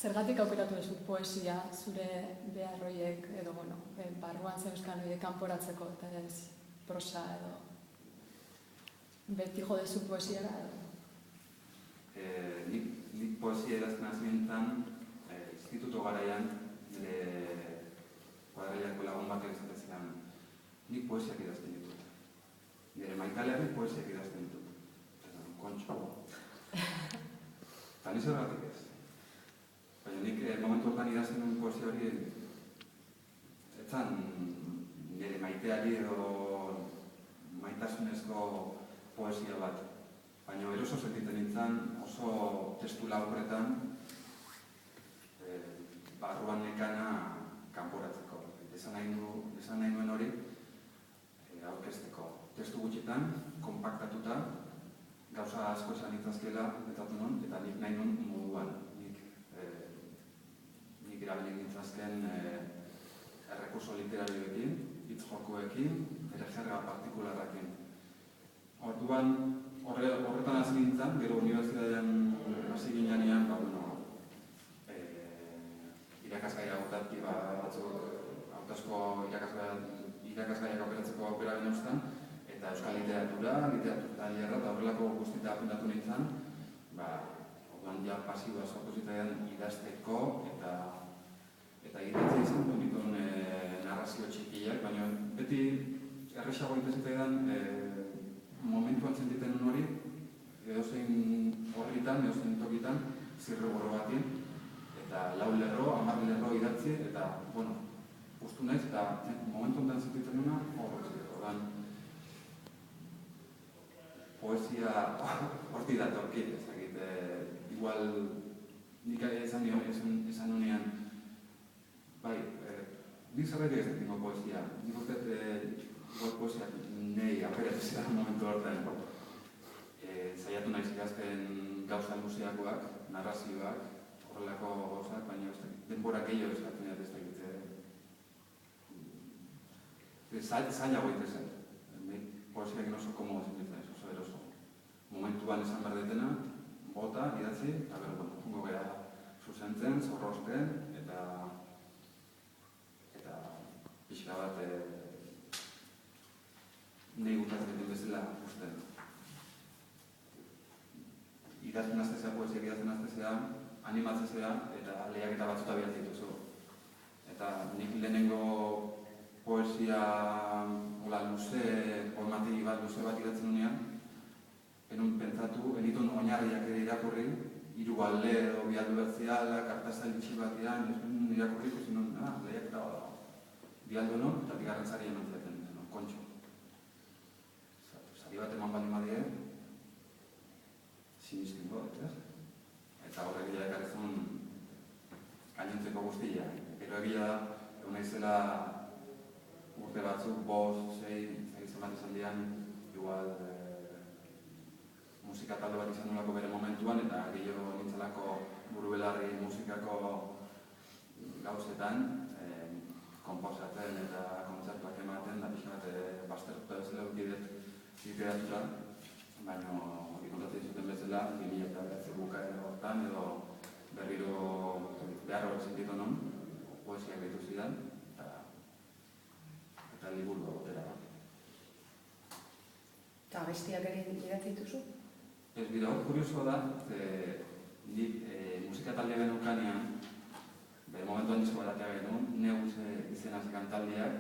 Zergatik aukeratu duzu poesia zure beharroiek edo, barruan zeuzkan horiek kanporatzeko, eta ez prosa edo beti jo duzu poesiara edo? Nik poesia idazten hasi nintzen, instituto garaian, nire kuadrilako lagun batek esaten zidan, nik poesiak idazten ditut. Nire maitalearen poesiak idazten ditut. Kontxo. Eta niz erratik ez. Baina nik momentu hortan idazten duen poesia hori etzan nire maiteari edo maitasunezko poesia bat. Baina eroso sentitzen nintzen oso testu laburretan barruan nekana kanporatzeko. Esan nahi nuen hori aurkezteko. Testu gutxitan, konpaktatuta, gauza asko esan itzazkela betatu nuen, eta nik nahi nuen moduan. Nik erabili nintzazken errekurso literarioekin, hitz jokoekin, ere jerga partikularrakin. Orduan, horretan hasi nintzen, gero unibertsitatean hasi ginean, irakasgaia hautazko irakasgaiak aukeratzeko aukera genuzten, eta euskal literatura tailerra, eta horrelako guztita apuntatu nintzen, orduan ja pasiboa sortu zitaidan idazteko, eta egiten izan duen dituen narrazio txikiak, baina beti erresago egiten zitaidan momentuan sentiten hori, edozein horritan, edozein tokitan, zirriborro batin, eta 4 lerro, 10 lerro idatzi, eta, ustu naiz, eta momentu honetan sentitzen duna, horretan, poesia horti datorkit, ezagit, igual, nik esan nunean, nik zerretik ez dingo poesia, nik urtet, igual poesia nahi aperatzea momentu horretan. Zaiatu naiz ikazten gauza luzeakoak, narrazioak, horrelako gauzak, baina denbora gehiago eskatzen dut ez dakit. Zailago itezen. Poesiak oso komodo sentitzen, oso eroso. Momentuan esan behar detena, bota, idatzi, eta jungo gara zuzentzen, zorrozten, eta pixka bat nahi gustatzen dut bezala usten. Idazten aztezea, poesiak idazten aztezea, animatzezea, eta lehiaketa batzuta behar dituzu. Eta nik lehenengo poesia poemategi bat luze bat idatzen nunean, enun pentsatu, enitun oinarriak ere irakurri, 3 alde edo 2 alde bertziala, kartazail itxi batean, irakurri, ikusi lehiaketa bat dago. 2 alde non, eta 2. sari eman zaten, kontxo. Sari bat eman bali madie, sinistingo, eta horrek gila ekarrizun gainontzeko guztia. Gero egia da, egun naizela urte batzuk, 5, 6 bat izan dian, igual musika talde bat izan nolako bere momentuan, eta gehiago nintzelako buru-belarri musikako gauzetan, konposatzen eta kontzertuak ematen, da pixka bat baztertuta bezala ukidet literatura, baina kontatzen zuten bezala, 2009 bukaera hortan, edo berriro behar hori sentitu non, poesiak behitu zidan, eta liburu agotera. Eta bestiak ere idatzi dituzu? Ez bida, hor kurioso da, nik musika taldea genukanean, bere momentuan disko baratea genuen, Neus izena zekan taldeak,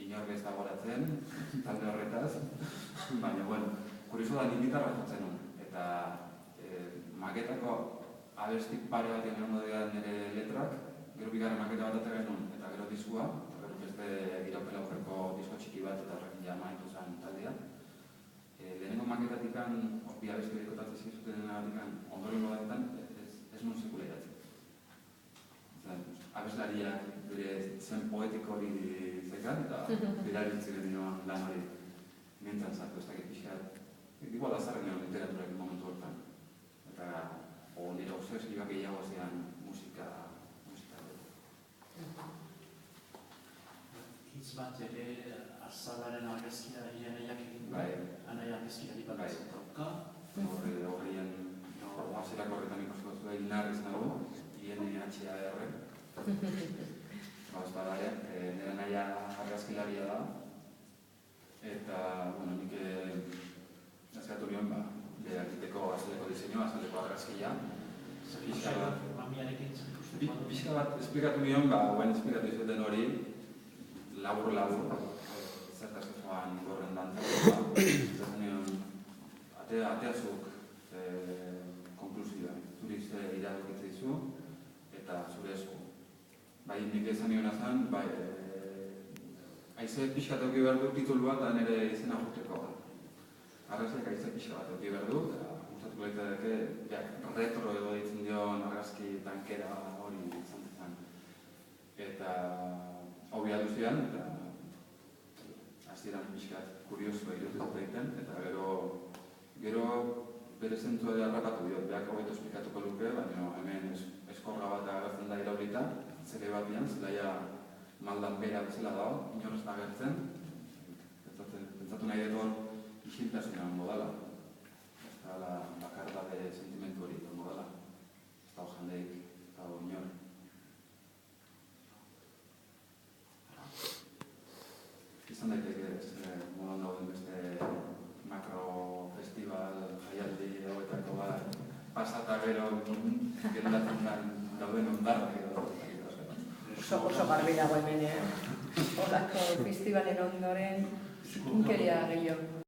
inork ez da goratzen, talde horretaz, baina, kurioso da, nik gitarra jotzen nuen, eta maketako abestik pare bat egon dira nire letrak, gero bigarren maketa bat atera genuen, eta gero diskua, eta gero beste giraupela aurreko disko txiki bat, eta horrekin ja maitu zen taldea. Lehenengo maketatikan, bi abesti berikotatzen zizuten denagatik, ondorengo batetan, ez nun sekula idatzen. Abeslariak bere zen poetiko hori zekan, eta berabiltzen dinoan lan hori nintzen zartu, ez dakit pixkat. Igual azarren egon literaturak momentu hortan. Eta nire obsesioak gehiago zean musika. Hitz bat ere, azalaren argazkia irenaiak egin, anaia argazkia dibat dauka. Horreien, azelak horretan ikusko zuen Inar izan dugu, INHAR. Ez bada ere, nire naia argazkilaria da. Eta, bueno, nik eskatu nion, egiteko azaleko diseinua, azaleko argazkia. Pixka bat esplikatu nion, guen esplikatu izuten hori, labur, zertaz joan gorren dantzatu, eta nion, ateazuk konklusioa, zuri ze iradokitzen dizu, eta zure esku. Bai, nik esan nion azan, haize pixka bat eduki behar du titulua eta nire izena joteko. Argazkiak haize pixka bat eduki behar du, eta gustatuko leiteke retro edo ditzen dion argazki tankera hori izan zen. Eta hau behar duzian, eta hasieran pixka kuriosoa irutuko egiten, eta gero bere zentua ere harrapatu diot, behar hobeto esplikatuko luke, baina hemen eskorra bat agertzen da iraulita, zere batian, zelaia maldan bera bezala dago, inorrez agertzen, pentsatu nahi dut isiltasuna modala, ez da bakardade sentimentu hori modala, ez da jandeik, ez da inor. Izan daiteke, modan dauden beste makrofestival, jaialdi hauetako bat, pasata gero gertatzen dauden ondarrak edo. Oso garbi dago hemen, holako festivalen ondoren zikinkeria gehiago.